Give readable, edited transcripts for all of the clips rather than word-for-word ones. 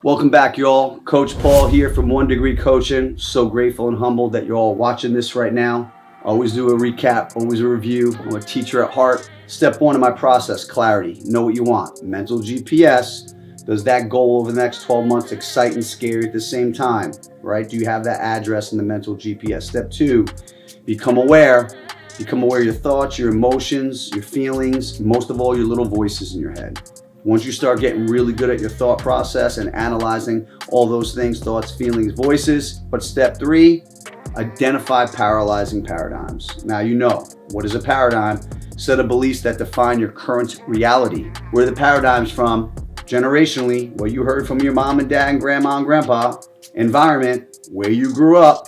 Welcome back, y'all. Coach Paul here from One Degree Coaching. So grateful and humbled that you're all watching this right now. Always do a recap, always a review. I'm a teacher at heart. Step one in my process, clarity. Know what you want. Mental GPS. Does that goal over the next 12 months excite and scare you at the same time? Right? Do you have that address in the mental GPS? Step two, become aware. Become aware of your thoughts, your emotions, your feelings, most of all, your little voices in your head. Once you start getting really good at your thought process and analyzing all those things, thoughts, feelings, voices. But step three, identify paralyzing paradigms. Now you know, what is a paradigm? Set of beliefs that define your current reality. Where are the paradigms from? Generationally, what you heard from your mom and dad and grandma and grandpa. Environment, where you grew up.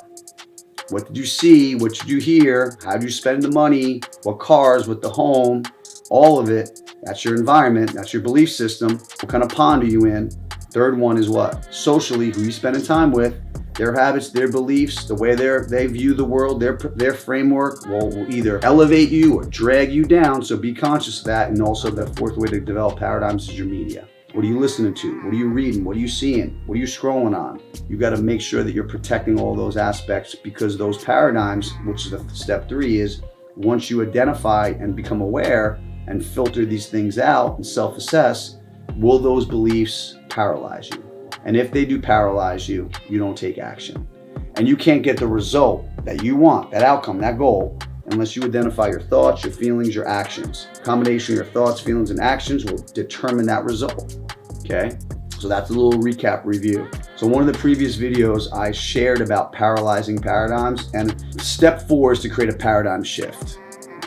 What did you see? What did you hear? How did you spend the money? What cars? What the home? All of it. That's your environment. That's your belief system. What kind of pond are you in? Third one is what? Socially, who you spending time with, their habits, their beliefs, the way they view the world, their framework will either elevate you or drag you down. So be conscious of that. And also the fourth way to develop paradigms is your media. What are you listening to? What are you reading? What are you seeing? What are you scrolling on? You got to make sure that you're protecting all those aspects, because those paradigms, which is the step three, is once you identify and become aware and filter these things out and self-assess, will those beliefs paralyze you? And if they do paralyze you, you don't take action. And you can't get the result that you want, that outcome, that goal, unless you identify your thoughts, your feelings, your actions. A combination of your thoughts, feelings, and actions will determine that result, okay? So that's a little recap review. So one of the previous videos I shared about paralyzing paradigms, and step 4 is to create a paradigm shift.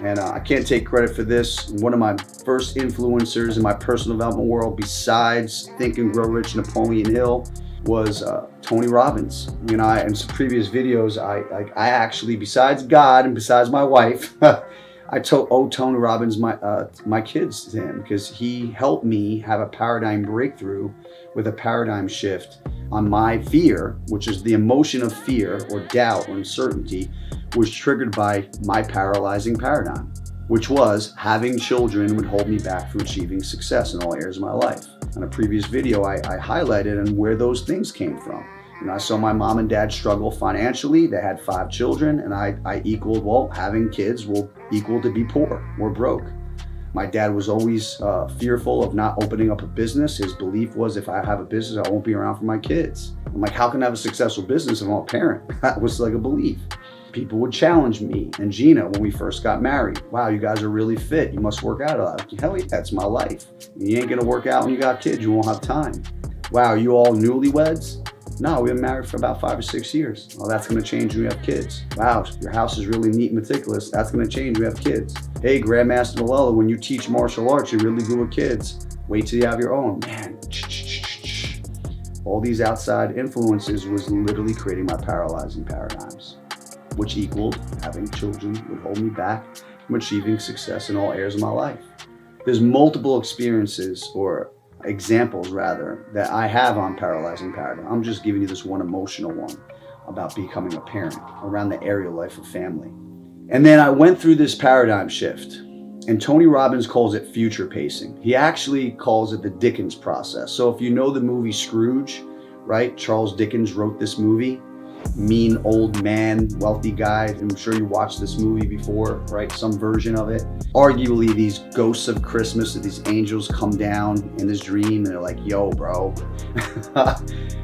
And I can't take credit for this. One of my first influencers in my personal development world, besides Think and Grow Rich, Napoleon Hill, was Tony Robbins. You know, in some previous videos, I actually, besides God and besides my wife, I owe Tony Robbins my kids to him, because he helped me have a paradigm breakthrough with a paradigm shift on my fear, which is the emotion of fear or doubt or uncertainty, was triggered by my paralyzing paradigm, which was having children would hold me back from achieving success in all areas of my life. In a previous video, I highlighted and where those things came from. You know, I saw my mom and dad struggle financially. They had 5 children, and I equaled, well, having kids will equal to be poor or broke. My dad was always fearful of not opening up a business. His belief was, if I have a business, I won't be around for my kids. I'm like, how can I have a successful business if I'm a parent? That was like a belief. People would challenge me and Gina when we first got married. Wow, you guys are really fit. You must work out a lot. Hell yeah, that's my life. You ain't gonna work out when you got kids. You won't have time. Wow, are you all newlyweds? No, we've been married for about 5 or 6 years. Well, that's gonna change when you have kids. Wow, your house is really neat and meticulous. That's gonna change when you have kids. Hey, Grandmaster Malo, when you teach martial arts, you're really good with kids. Wait till you have your own. Man, all these outside influences was literally creating my paralyzing paradigms, which equaled having children would hold me back from achieving success in all areas of my life. There's multiple experiences, or examples rather, that I have on paralyzing paradigm. I'm just giving you this one emotional one about becoming a parent around the area of life of family. And then I went through this paradigm shift, and Tony Robbins calls it future pacing. He actually calls it the Dickens process. So if you know the movie Scrooge, right? Charles Dickens wrote this movie. Mean old man, wealthy guy. I'm sure you watched this movie before, right? Some version of it. Arguably, these ghosts of Christmas, or these angels come down in this dream and they're like, yo, bro,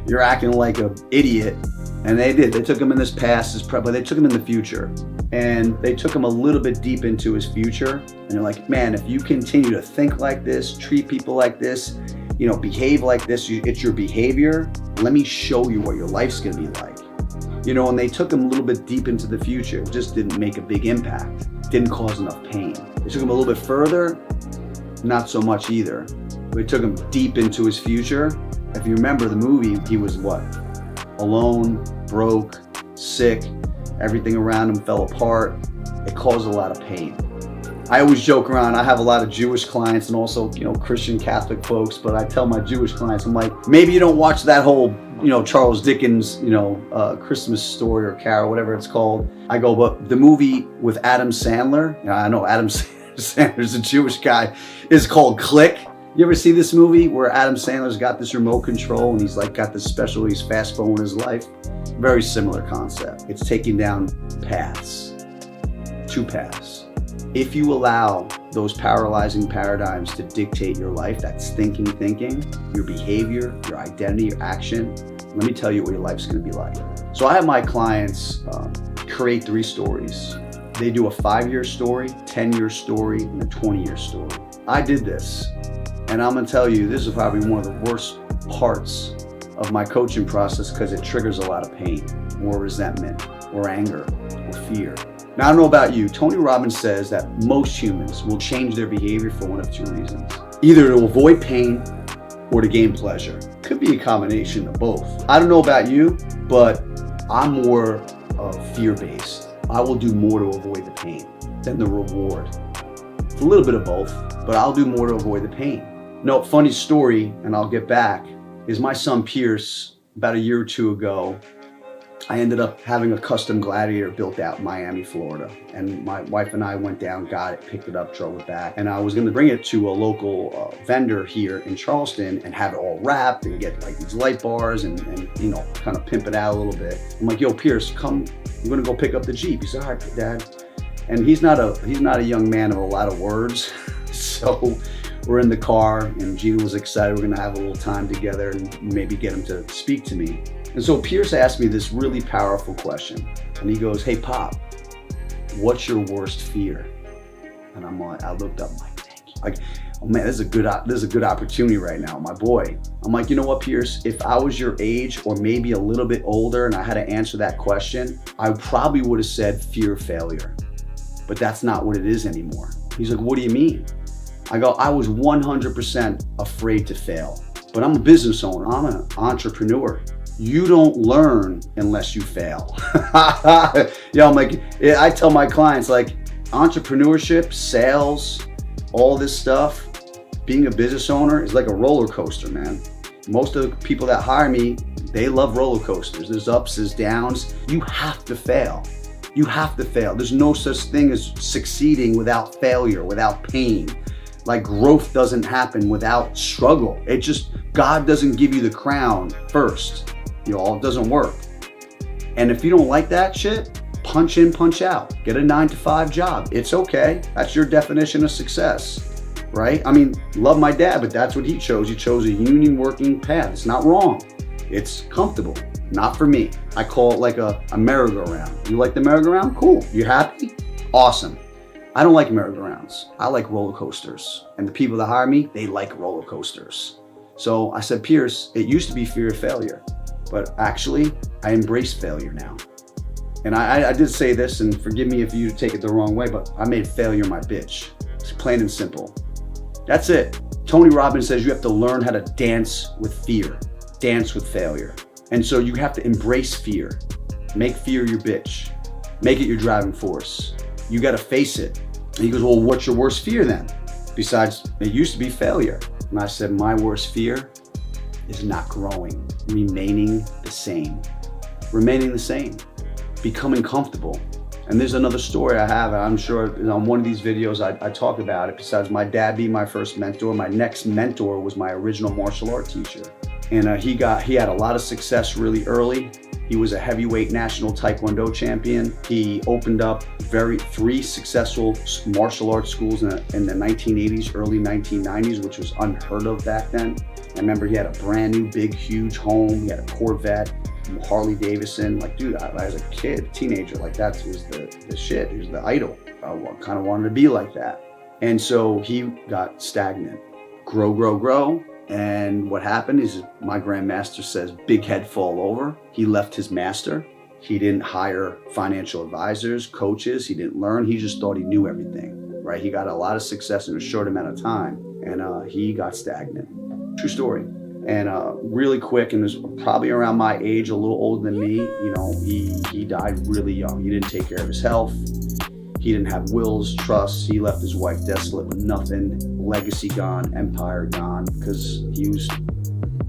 you're acting like an idiot. And they did. They took him in this past, but they took him in the future. And they took him a little bit deep into his future. And they're like, man, if you continue to think like this, treat people like this, you know, behave like this, it's your behavior. Let me show you what your life's gonna be like. You know, and they took him a little bit deep into the future. It just didn't make a big impact. Didn't cause enough pain. They took him a little bit further, not so much either. They took him deep into his future. If you remember the movie, he was what? Alone, broke, sick, everything around him fell apart. It caused a lot of pain. I always joke around, I have a lot of Jewish clients and also, you know, Christian Catholic folks, but I tell my Jewish clients, I'm like, maybe you don't watch that whole, you know, Charles Dickens, you know, Christmas story or Carol, whatever it's called. I go, but the movie with Adam Sandler, I know Adam Sandler's a Jewish guy, is called Click. You ever see this movie where Adam Sandler's got this remote control and he's like got this special, he's fast forwarding his life? Very similar concept. It's taking down paths, 2 paths. If you allow those paralyzing paradigms to dictate your life, that's thinking, your behavior, your identity, your action, let me tell you what your life's gonna be like. So I have my clients create 3 stories. They do a 5-year story, 10-year story, and a 20-year story. I did this, and I'm gonna tell you, this is probably one of the worst parts of my coaching process because it triggers a lot of pain, or resentment, or anger, or fear. Now, I don't know about you, Tony Robbins says that most humans will change their behavior for one of 2 reasons. Either to avoid pain or to gain pleasure. Could be a combination of both. I don't know about you, but I'm more fear-based. I will do more to avoid the pain than the reward. It's a little bit of both, but I'll do more to avoid the pain. No, funny story, and I'll get back, is my son Pierce, about a year or 2 ago, I ended up having a custom Gladiator built out in Miami, Florida. And my wife and I went down, got it, picked it up, drove it back. And I was gonna bring it to a local vendor here in Charleston and have it all wrapped and get like these light bars and you know, kind of pimp it out a little bit. I'm like, yo, Pierce, come, I'm gonna go pick up the Jeep. He said, all right, Dad. And he's not a young man of a lot of words. So we're in the car and Gina was excited. We're gonna have a little time together and maybe get him to speak to me. And so Pierce asked me this really powerful question. And he goes, hey, Pop, what's your worst fear? And I'm like, I looked up, I'm like, thank you. Like, oh man, this is a good opportunity right now, my boy. I'm like, you know what, Pierce, if I was your age or maybe a little bit older and I had to answer that question, I probably would have said fear of failure. But that's not what it is anymore. He's like, what do you mean? I go, I was 100% afraid to fail, but I'm a business owner. I'm an entrepreneur. You don't learn unless you fail. Yeah, I'm like, I tell my clients, like, entrepreneurship, sales, all this stuff, being a business owner is like a roller coaster, man. Most of the people that hire me, they love roller coasters. There's ups, there's downs. You have to fail. You have to fail. There's no such thing as succeeding without failure, without pain. Like, growth doesn't happen without struggle. It just, God doesn't give you the crown first. You know, it doesn't work. And if you don't like that shit, punch in, punch out. Get a 9-to-5 job. It's okay. That's your definition of success, right? I mean, love my dad, but that's what he chose. He chose a union working path. It's not wrong. It's comfortable. Not for me. I call it like a merry-go-round. You like the merry-go-round? Cool. You happy? Awesome. I don't like merry-go-rounds. I like roller coasters. And the people that hire me, they like roller coasters. So I said, Pierce, it used to be fear of failure. But actually, I embrace failure now. And I did say this, and forgive me if you take it the wrong way, but I made failure my bitch. It's plain and simple. That's it. Tony Robbins says you have to learn how to dance with fear, dance with failure. And so you have to embrace fear. Make fear your bitch. Make it your driving force. You got to face it. And he goes, well, what's your worst fear then? Besides, it used to be failure. And I said, my worst fear is not growing, remaining the same, becoming comfortable. And there's another story I have, and I'm sure on one of these videos I talk about it. Besides my dad being my first mentor, my next mentor was my original martial art teacher. And he had a lot of success really early. He was a heavyweight national Taekwondo champion. He opened up 3 successful martial arts schools in the 1980s, early 1990s, which was unheard of back then. I remember he had a brand new, big, huge home. He had a Corvette, Harley Davidson. Like, dude, as a kid, teenager, like that was the shit. He was the idol. I kind of wanted to be like that. And so he got stagnant. Grow. And what happened is my grandmaster says, big head fall over. He left his master. He didn't hire financial advisors, coaches. He didn't learn. He just thought he knew everything, right? He got a lot of success in a short amount of time, and he got stagnant. True story. And really quick, and was probably around my age, a little older than me, you know, he died really young. He didn't take care of his health. He didn't have wills, trusts. He left his wife desolate with nothing, legacy gone, empire gone, because he was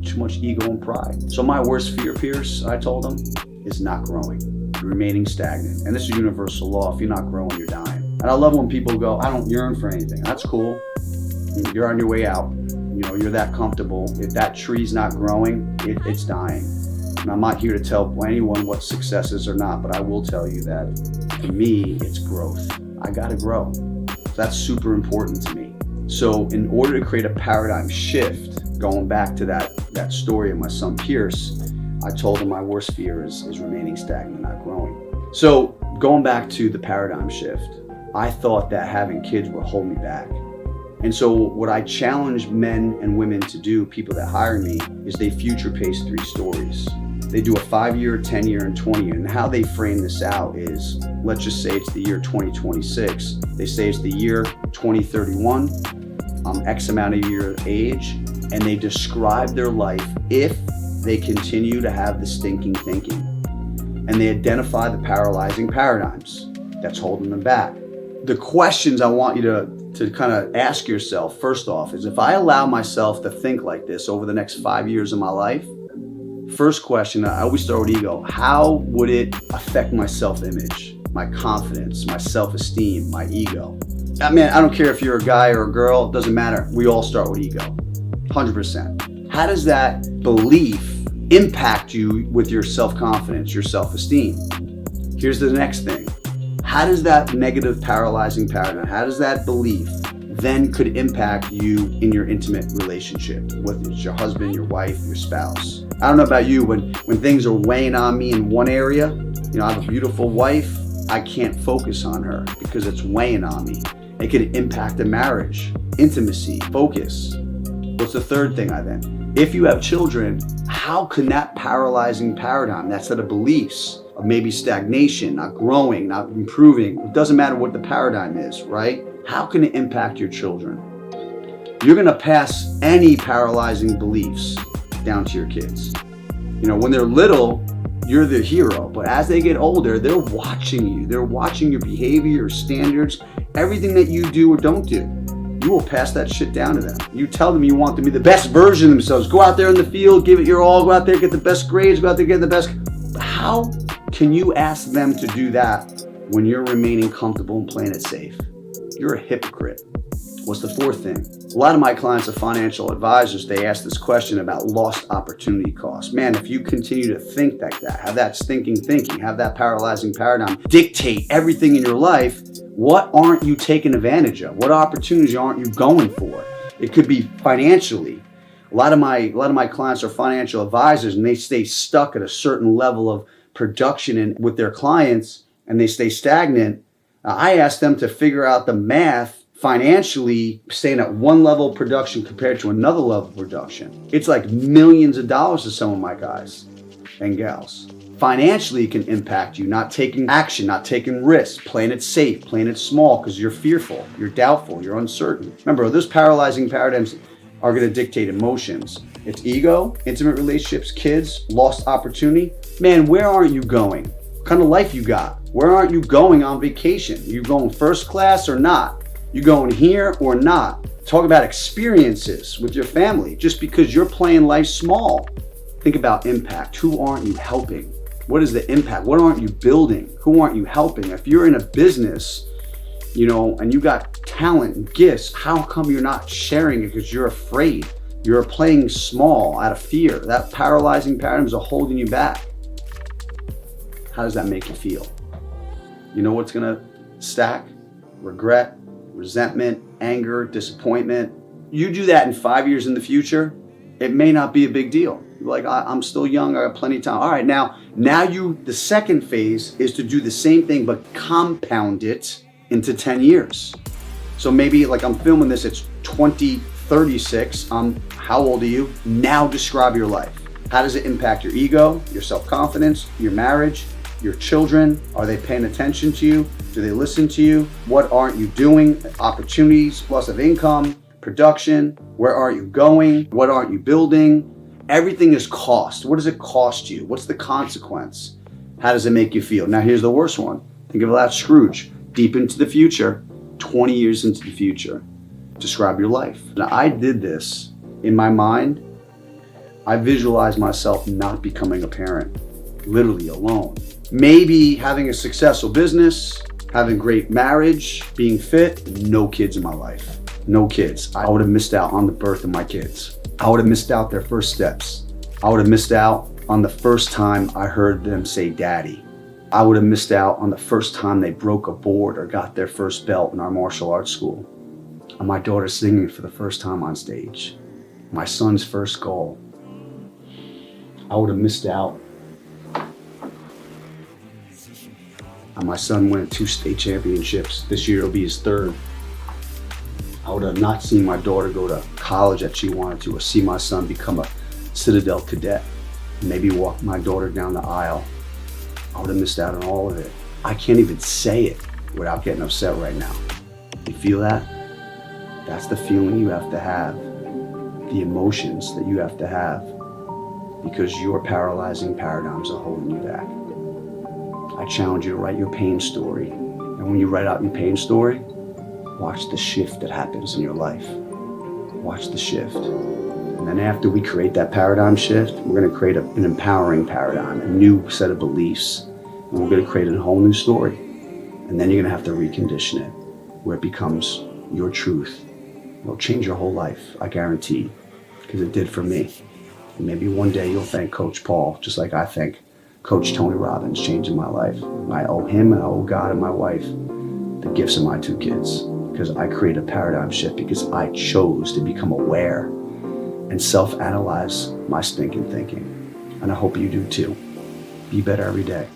too much ego and pride. So my worst fear, Pierce, I told him, is not growing, remaining stagnant. And this is universal law. If you're not growing, you're dying. And I love when people go, I don't yearn for anything. That's cool. You're on your way out. you're that comfortable. If that tree's not growing, it's dying. And I'm not here to tell anyone what success is or not, but I will tell you that for me, it's growth. I gotta grow. So that's super important to me. So in order to create a paradigm shift, going back to that story of my son Pierce, I told him my worst fear is remaining stagnant, not growing. So going back to the paradigm shift, I thought that having kids would hold me back. And so what I challenge men and women to do, people that hire me, is they future pace 3 stories. They do a 5-year, 10-year, and 20-year. And how they frame this out is, let's just say it's the year 2026. They say it's the year 2031, X amount of year age, and they describe their life if they continue to have the stinking thinking. And they identify the paralyzing paradigms that's holding them back. The questions I want you to kind of ask yourself, first off, is if I allow myself to think like this over the next 5 years of my life, first question, I always start with ego. How would it affect my self-image, my confidence, my self-esteem, my ego? I mean, I don't care if you're a guy or a girl, it doesn't matter. We all start with ego, 100%. How does that belief impact you with your self-confidence, your self-esteem? Here's the next thing. How does that negative paralyzing paradigm, how does that belief then could impact you in your intimate relationship, whether it's your husband, your wife, your spouse? I don't know about you, when things are weighing on me in one area, I have a beautiful wife, I can't focus on her because it's weighing on me. It could impact a marriage, intimacy, focus. What's the third thing if you have children, how can that paralyzing paradigm, that set of beliefs of maybe stagnation, not growing, not improving, it doesn't matter what the paradigm is, right? How can it impact your children? You're gonna pass any paralyzing beliefs down to your kids. When they're little, you're the hero, but as they get older, they're watching you. They're watching your behavior, your standards, everything that you do or don't do. You will pass that shit down to them. You tell them you want them to be the best version of themselves. Go out there in the field, give it your all, go out there, get the best grades, go out there, get the best. How can you ask them to do that when you're remaining comfortable and playing it safe? You're a hypocrite. What's the fourth thing? A lot of my clients are financial advisors. They ask this question about lost opportunity cost. Man, if you continue to think like that, have that stinking thinking, have that paralyzing paradigm dictate everything in your life, what aren't you taking advantage of? What opportunities aren't you going for? It could be financially. A lot of my clients are financial advisors, and they stay stuck at a certain level of production with their clients, and they stay stagnant. I ask them to figure out the math financially, staying at one level of production compared to another level of production. It's like millions of dollars to some of my guys and gals. Financially, it can impact you not taking action, not taking risks, playing it safe, playing it small because you're fearful, you're doubtful, you're uncertain. Remember, those paralyzing paradigms are going to dictate emotions. It's ego, intimate relationships, kids, lost opportunity. Man, where aren't you going? What kind of life you got? Where aren't you going on vacation? You going first class or not? You going here or not? Talk about experiences with your family. Just because you're playing life small, think about impact. Who aren't you helping? What is the impact? What aren't you building? Who aren't you helping? If you're in a business, and you got talent and gifts, how come you're not sharing it because you're afraid? You're playing small out of fear. That paralyzing paradigms are holding you back. How does that make you feel? You know what's gonna stack? Regret, resentment, anger, disappointment. You do that in 5 years in the future, it may not be a big deal. You're like, I'm still young, I got plenty of time. All right, now the second phase is to do the same thing, but compound it into 10 years. So maybe like I'm filming this, it's 2036. How old are you? Now describe your life. How does it impact your ego, your self-confidence, your marriage, your children? Are they paying attention to you? Do they listen to you? What aren't you doing? Opportunities, loss of income, production. Where are you going? What aren't you building? Everything is cost. What does it cost you? What's the consequence? How does it make you feel? Now here's the worst one. Think of that Scrooge. Deep into the future, 20 years into the future. Describe your life. Now I did this in my mind. I visualized myself not becoming a parent, literally alone. Maybe having a successful business, having a great marriage, being fit, no kids in my life. no kids. I would have missed out on the birth of my kids. I would have missed out their first steps. I would have missed out on the first time I heard them say daddy. I would have missed out on the first time they broke a board or got their first belt in our martial arts school. And my daughter singing for the first time on stage. My son's first goal. I would have missed out on my son winning 2 state championships. This year it'll be his 3rd. I would have not seen my daughter go to college that she wanted to, or see my son become a Citadel cadet, maybe walk my daughter down the aisle. I would have missed out on all of it. I can't even say it without getting upset right now. You feel that? That's the feeling you have to have, the emotions that you have to have, because your paralyzing paradigms are holding you back. I challenge you to write your pain story. And when you write out your pain story, watch the shift that happens in your life. Watch the shift. And then after we create that paradigm shift, we're going to create an empowering paradigm, a new set of beliefs. And we're going to create a whole new story. And then you're going to have to recondition it, where it becomes your truth. It'll change your whole life, I guarantee, because it did for me. And maybe one day you'll thank Coach Paul, just like I thank Coach Tony Robbins, changing my life. I owe him and I owe God and my wife the gifts of my 2 kids, because I created a paradigm shift, because I chose to become aware and self-analyze my stinking thinking. And I hope you do too. Be better every day.